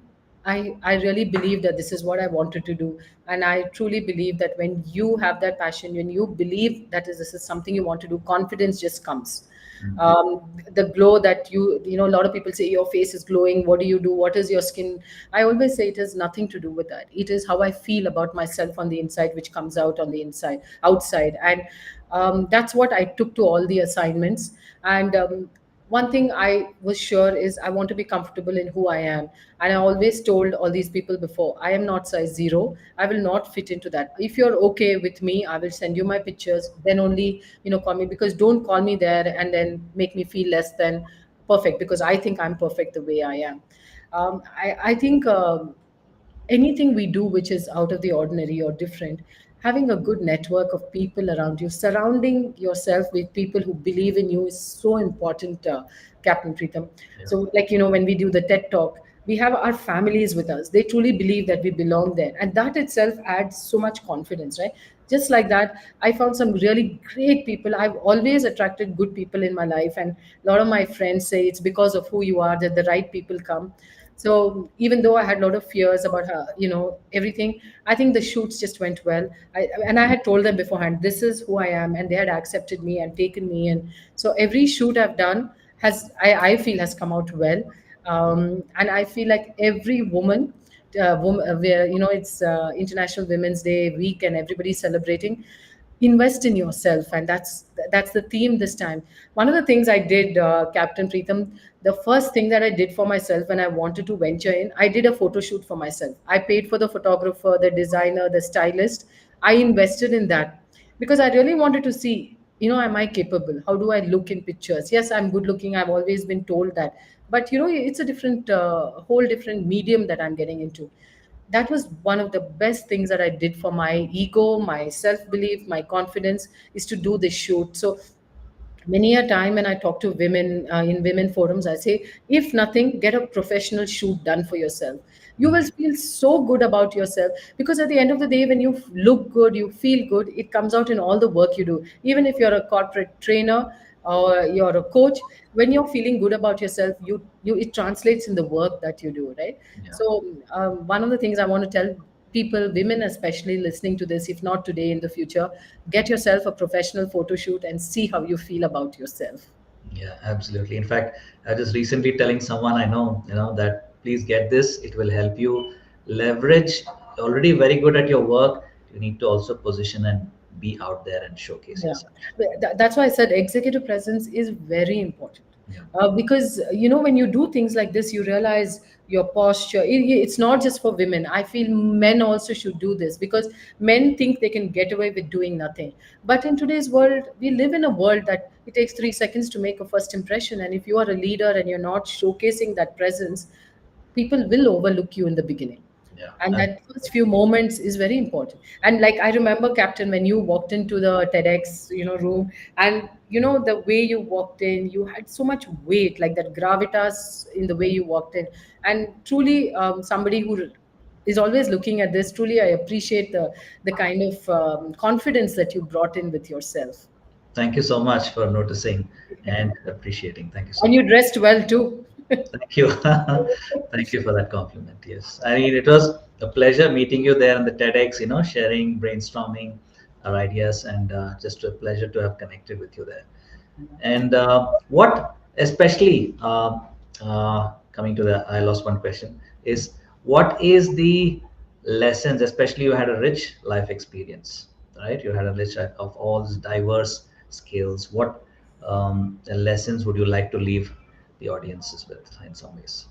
really believe that this is what I wanted to do. And I truly believe that when you have that passion, when you believe that this is something you want to do, confidence just comes. Mhm. The glow that a lot of people say your face is glowing. What do you do? What is your skin? I always say it has nothing to do with that. It is how I feel about myself on the inside, which comes out on the inside, outside. And that's what I took to all the assignments. And one thing I was sure is I want to be comfortable in who I am. And I always told all these people before, I am not size zero. I will not fit into that. If you're okay with me, I will send you my pictures. Then only, call me, because don't call me there and then make me feel less than perfect, because I think I'm perfect the way I am. I think anything we do which is out of the ordinary or different, having a good network of people around you, surrounding yourself with people who believe in you, is so important, Captain Preetham. Yeah. So, like, when we do the TED talk, we have our families with us. They truly believe that we belong there, and that itself adds so much confidence, right? Just like that, I found some really great people. I've always attracted good people in my life, and a lot of my friends say it's because of who you are that the right people come. So even though I had a lot of fears about everything, I think the shoots just went well. And I had told them beforehand, this is who I am, and they had accepted me and taken me. And so every shoot I've done I feel has come out well. And I feel like every where it's International Women's Day week and everybody's celebrating, invest in yourself. And that's the theme this time. One of the things I did, Captain Preetham, the first thing that I did for myself when I wanted to venture in, I did a photo shoot for myself. I paid for the photographer, the designer, the stylist. I invested in that because I really wanted to see, am I capable? How do I look in pictures? Yes, I'm good looking. I've always been told that. But, it's a different, whole different medium that I'm getting into. That was one of the best things that I did for my ego, my self belief, my confidence, is to do this shoot. So many a time when I talk to women in women forums, I say, if nothing, get a professional shoot done for yourself. You will feel so good about yourself, because at the end of the day, when you look good, you feel good, it comes out in all the work you do. Even if you're a corporate trainer, or you're a coach, when you're feeling good about yourself, you it translates in the work that you do, right? Yeah. So one of the things I want to tell people, women especially listening to this, if not today, in the future, get yourself a professional photo shoot and see how you feel about yourself. Yeah, absolutely. In fact, I was recently telling someone I know, that please get this. It will help you leverage. Already very good at your work. You need to also position and be out there and showcase Yeah, yourself. that's why I said executive presence is very important. Yeah. Because when you do things like this, you realize your posture. It's not just for women. I feel men also should do this, because men think they can get away with doing nothing. But in today's world, we live in a world that it takes 3 seconds to make a first impression. And if you are a leader and you're not showcasing that presence, people will overlook you in the beginning, Yeah. and that first few moments is very important. And like, I remember, Captain, when you walked into the TEDx room, and the way you walked in, you had so much weight, like that gravitas in the way you walked in. And truly, somebody who is always looking at this, truly I appreciate the kind of confidence that you brought in with yourself. Thank you so much for noticing and appreciating. Thank you so And much. you dressed well too. Thank you. Thank you for that compliment. Yes. I mean, it was a pleasure meeting you there in the TEDx, sharing, brainstorming our ideas, and just a pleasure to have connected with you there. And what, especially coming to the, I lost one question, is what is the lessons, especially you had a rich life experience, right? You had a rich of all these diverse skills. What lessons would you like to leave the audiences with in some ways?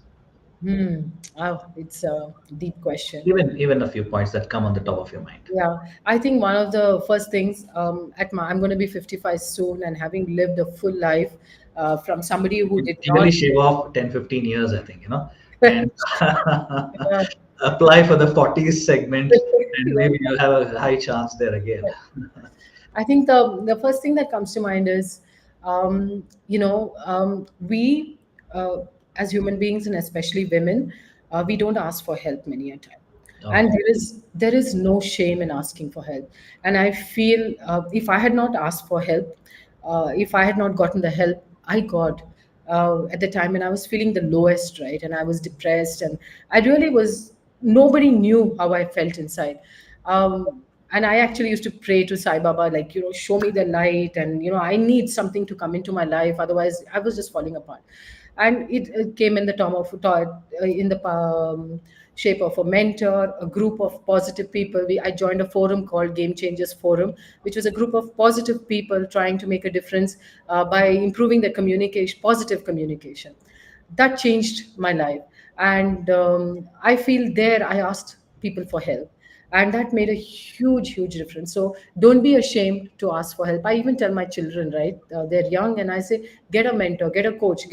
Hmm. Oh, it's a deep question. Even a few points that come on the top of your mind. Yeah, I think one of the first things, I'm going to be 55 soon, and having lived a full life, from somebody who You did not. ideally shave off 10, 15 years, I think, and Yeah. apply for the 40s segment, and maybe you'll have a high chance there again. I think the first thing that comes to mind is, we, uh, as human beings, and especially women, we don't ask for help many a time, and Oh, there is no shame in asking for help. And I feel, if I had not asked for help, if I had not gotten the help I got at the time when I was feeling the lowest, right, and I was depressed, and I really was. Nobody knew how I felt inside. And I actually used to pray to Sai Baba, like, show me the light, and I need something to come into my life. Otherwise, I was just falling apart. And it came in the in the shape of a mentor, a group of positive people. I joined a forum called Game Changers Forum, which was a group of positive people trying to make a difference by improving the communication, positive communication. That changed my life. And I feel there I asked people for help, and that made a huge difference. So don't be ashamed to ask for help. I even tell my children, right, they're young, and I say, get a mentor, get a coach,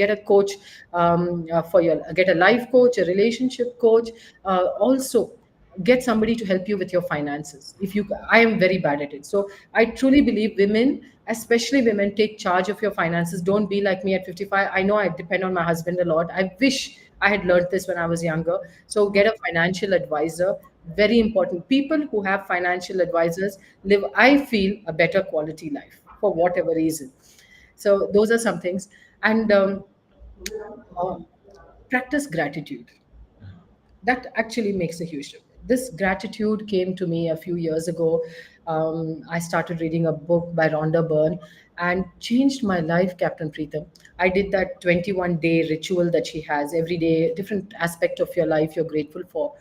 for your get a life coach, a relationship coach. Also get somebody to help you with your finances. If you I am very bad at it, so I truly believe women, especially women, take charge of your finances. Don't be like me at 55. I know I depend on my husband a lot. I wish I had learned this when I was younger. So get a financial advisor. Very important. People who have financial advisors live, I feel, a better quality life for whatever reason. So those are some things. And uh, practice gratitude. That actually makes a huge difference. This gratitude came to me a few years ago. I started reading a book by Rhonda Byrne and changed my life, Captain Preetham. I did that 21-day ritual that she has every day, different aspect of your life you're grateful for.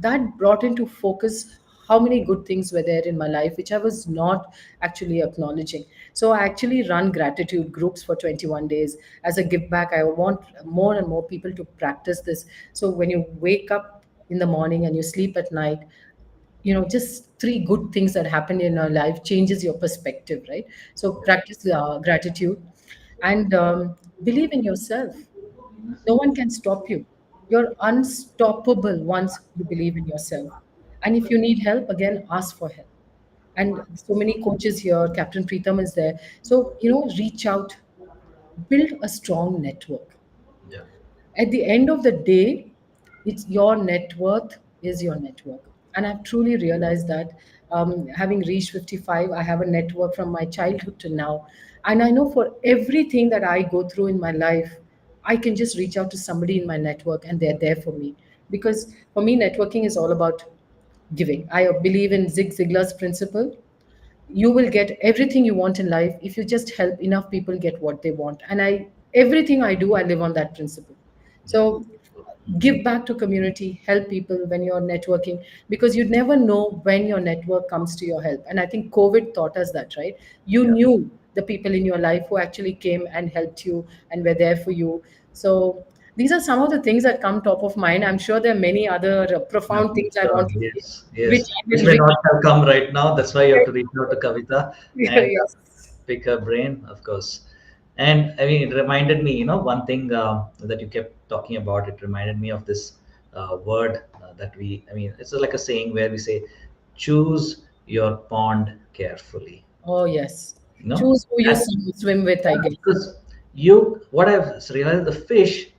That brought into focus how many good things were there in my life which I was not actually acknowledging. So I actually run gratitude groups for 21 days as a give back. I want more and more people to practice this. So when you wake up in the morning and you sleep at night, just three good things that happen in your life changes your perspective, right? So practice gratitude, and believe in yourself. No one can stop you. You're unstoppable once you believe in yourself. And if you need help, again, ask for help. And so many coaches here, Captain Preetham is there. So, reach out, build a strong network. yeah. At the end of the day, it's your net worth is your network. And I've truly realized that. Having reached 55, I have a network from my childhood to now. And I know for everything that I go through in my life, I can just reach out to somebody in my network and they're there for me. Because for me, networking is all about giving. I believe in Zig Ziglar's principle. You will get everything you want in life if you just help enough people get what they want. And everything I do, I live on that principle. So give back to community, help people when you're networking, because you never know when your network comes to your help. And I think COVID taught us that, right? You Yeah. knew the people in your life who actually came and helped you and were there for you. So these are some of the things that come top of mind. I'm sure there are many other profound things I Sure. want to say, Yes. which Yes. I Which will may not have come right now. That's why you have to reach out to Kavitha and yes. pick her brain, of course. And I mean, it reminded me, one thing that you kept talking about. It reminded me of this word that I mean, it's like a saying where we say, "Choose your pond carefully." Oh, yes. You know, Choose who you and swim with, I guess. because what I've realized, the fish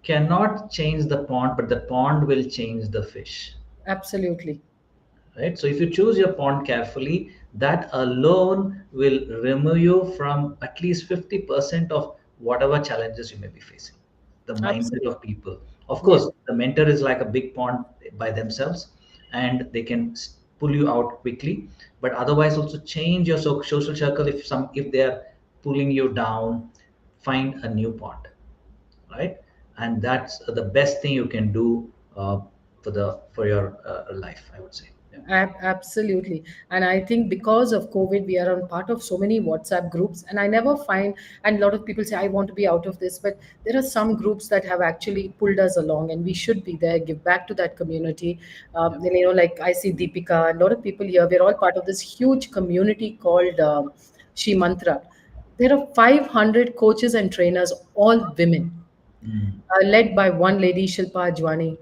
cannot change the pond, but the pond will change the fish, Absolutely. right? So if you choose your pond carefully, that alone will remove you from at least 50% of whatever challenges you may be facing. The mindset Absolutely. of people, of Yeah. course, the mentor is like a big pond by themselves, and they can pull you out quickly. But otherwise, also change your social circle. If they are pulling you down, find a new pond, right? And that's the best thing you can do for your life, I would say. Yeah. Absolutely. And I think because of COVID, we are on part of so many WhatsApp groups. And I never find, and a lot of people say, I want to be out of this. But there are some groups that have actually pulled us along, and we should be there, give back to that community. Yeah. Like I see Deepika, and a lot of people here, we're all part of this huge community called She Mantra. There are 500 coaches and trainers, all women, Mm. led by one lady, Shilpa Ajwani.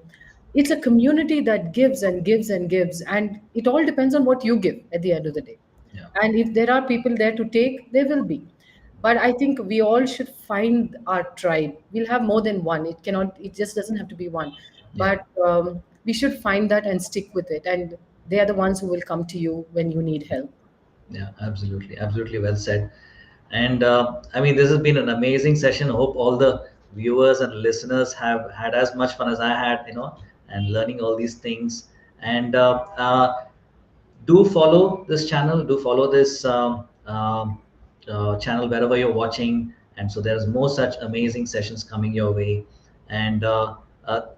It's a community that gives and gives and gives, and it all depends on what you give at the end of the day. Yeah. And if there are people there to take, there will be. But I think we all should find our tribe. We'll have more than one. It cannot. It just doesn't have to be one. Yeah. But we should find that and stick with it. And they are the ones who will come to you when you need help. Yeah, absolutely, absolutely well said. And I mean, this has been an amazing session. Hope all the viewers and listeners have had as much fun as I had, and learning all these things. And do follow this channel. Do follow this channel wherever you're watching. And so there's more such amazing sessions coming your way. And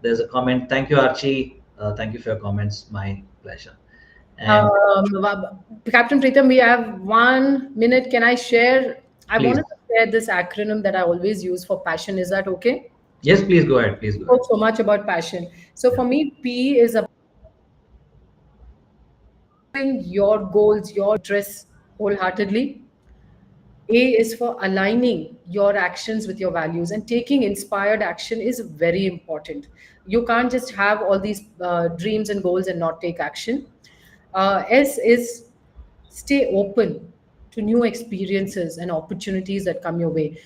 there's a comment. Thank you, Archie. Thank you for your comments. My pleasure. And Captain Preetham, we have 1 minute. Can I share? I please, wanted to share this acronym that I always use for passion. Is that okay? yes, please go ahead. Please go ahead. Spoke so much about passion. So Yeah. for me, P is about your goals, your interests wholeheartedly. A is for aligning your actions with your values, and taking inspired action is very important. You can't just have all these dreams and goals and not take action. S is stay open to new experiences and opportunities that come your way.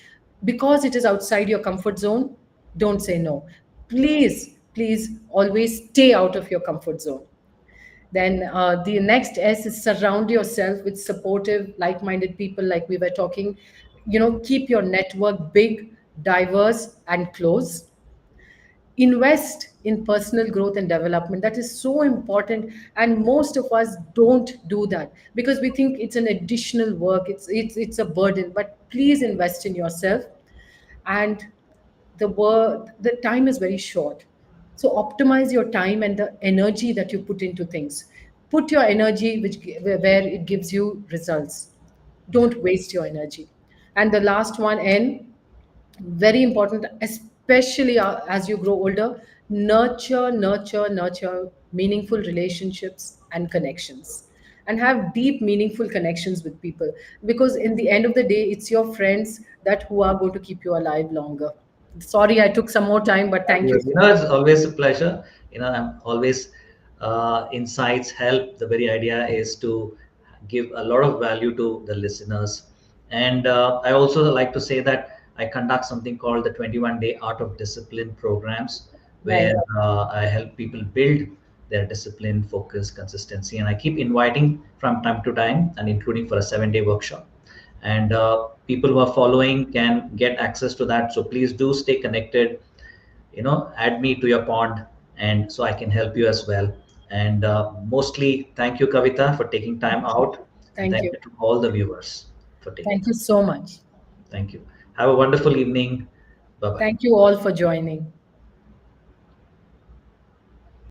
Because it is outside your comfort zone, don't say no. Please, please always stay out of your comfort zone. Then the next S is surround yourself with supportive, like minded people, like we were talking. Keep your network big, diverse, and close. Invest in personal growth and development. That is so important. And most of us don't do that because we think it's an additional work, it's a burden. But please invest in yourself. And the time is very short, so optimize your time and the energy that you put into things. Put your energy where it gives you results. Yeah. Don't waste your energy. And the last one, N, very important, especially as you grow older. Nurture meaningful relationships and connections, and have deep meaningful connections with people, because in the end of the day, it's your friends that who are going to keep you alive longer. Sorry, I took some more time, but thank you Yes, so much. it's always a pleasure. I'm always insights help. The very idea is to give a lot of value to the listeners. And I also like to say that I conduct something called the 21-day Art of Discipline programs, Right. where I help people build their discipline, focus, consistency. And I keep inviting from time to time, and including for a 7-day workshop. And people who are following can get access to that. So please do stay connected. Add me to your pond, and so I can help you as well. And mostly, thank you, Kavitha, for taking time out, and Thank thank you. you to all the viewers for taking Thank time. you so much. Thank you. Have a wonderful evening. Bye bye. Thank you all for joining.